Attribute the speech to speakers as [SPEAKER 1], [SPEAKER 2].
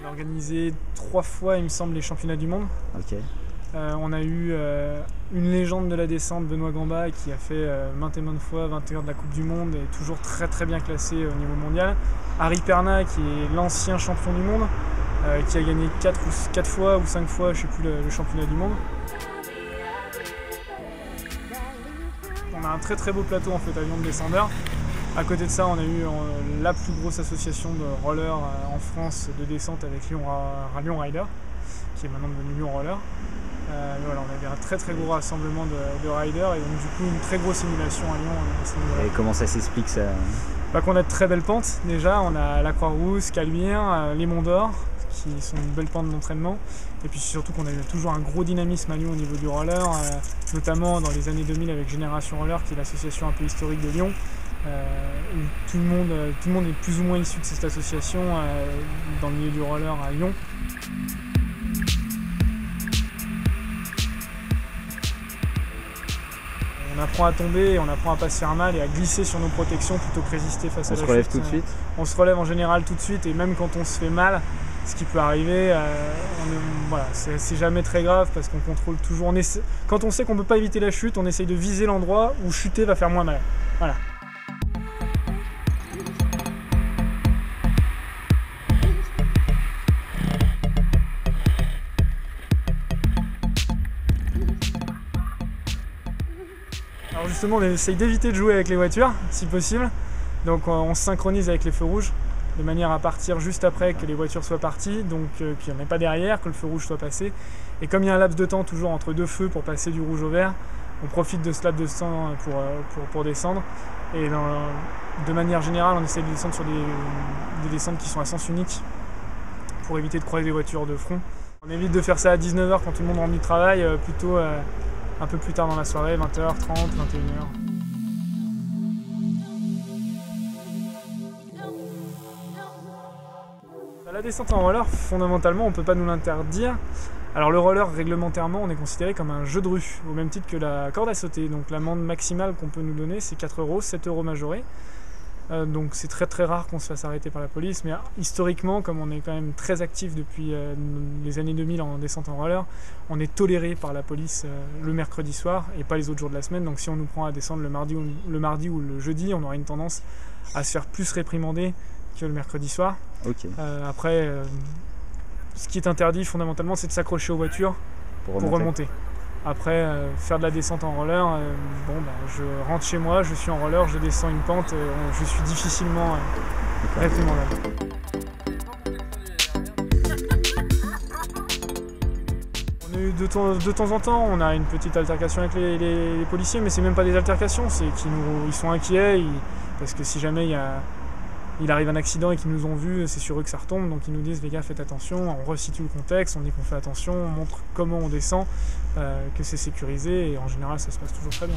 [SPEAKER 1] On a organisé 3 fois, il me semble, les championnats du monde.
[SPEAKER 2] Ok.
[SPEAKER 1] On a eu une légende de la descente, Benoît Gamba, qui a fait maintes et maintes fois 21 de la Coupe du Monde et toujours très très bien classé au niveau mondial. Harry Perna, qui est l'ancien champion du monde, qui a gagné 4 fois ou 5 fois, je ne sais plus, le championnat du monde. On a un très très beau plateau en fait à Lyon de descendeurs. À côté de ça, on a eu la plus grosse association de rollers en France de descente avec Lyon Rider, qui est maintenant devenu Lyon Roller. Voilà, on avait un très très gros rassemblement de riders et donc du coup une très grosse simulation à Lyon.
[SPEAKER 2] Et comment ça s'explique ça?
[SPEAKER 1] Qu'on a de très belles pentes déjà, on a la Croix-Rousse, Caluire, les Monts d'Or, qui sont une belle pente d'entraînement. Et puis surtout qu'on a eu toujours un gros dynamisme à Lyon au niveau du roller, notamment dans les années 2000 avec Génération Roller, qui est l'association un peu historique de Lyon. Où tout le monde est plus ou moins issu de cette association dans le milieu du roller à Lyon. On apprend à tomber, on apprend à pas se faire mal et à glisser sur nos protections plutôt que résister face à la chute.
[SPEAKER 2] On se relève tout de suite?
[SPEAKER 1] On se relève en général tout de suite et même quand on se fait mal, ce qui peut arriver, voilà, c'est jamais très grave parce qu'on contrôle toujours. Quand on sait qu'on ne peut pas éviter la chute, on essaye de viser l'endroit où chuter va faire moins mal. Voilà. Alors justement, on essaye d'éviter de jouer avec les voitures, si possible. Donc on se synchronise avec les feux rouges, de manière à partir juste après que les voitures soient parties, donc puis on n'est pas derrière, que le feu rouge soit passé. Et comme il y a un laps de temps toujours entre 2 feux pour passer du rouge au vert, on profite de ce laps de temps pour descendre. Et de manière générale, on essaie de descendre sur des descentes qui sont à sens unique, pour éviter de croiser les voitures de front. On évite de faire ça à 19 h quand tout le monde rentre du travail, plutôt un peu plus tard dans la soirée, 20 h 30, 21 h. La descente en roller, fondamentalement, on ne peut pas nous l'interdire. Alors le roller, réglementairement, on est considéré comme un jeu de rue, au même titre que la corde à sauter. Donc l'amende maximale qu'on peut nous donner, c'est 4 €, 7 € majorés. Donc c'est très très rare qu'on se fasse arrêter par la police, mais historiquement, comme on est quand même très actif depuis les années 2000 en descente en roller, on est toléré par la police le mercredi soir et pas les autres jours de la semaine. Donc si on nous prend à descendre le mardi ou le jeudi, on aura une tendance à se faire plus réprimander que le mercredi soir.
[SPEAKER 2] Okay.
[SPEAKER 1] Après, ce qui est interdit fondamentalement, c'est de s'accrocher aux voitures pour remonter. Après, faire de la descente en roller, je rentre chez moi, je suis en roller, je descends une pente, je suis difficilement réprimandable. On a eu de temps en temps, on a une petite altercation avec les policiers, mais c'est même pas des altercations, c'est qu'ils sont inquiets, parce que si jamais il arrive un accident et qu'ils nous ont vus, c'est sur eux que ça retombe, donc ils nous disent les gars faites attention, on resitue le contexte, on dit qu'on fait attention, on montre comment on descend, que c'est sécurisé et en général ça se passe toujours très bien.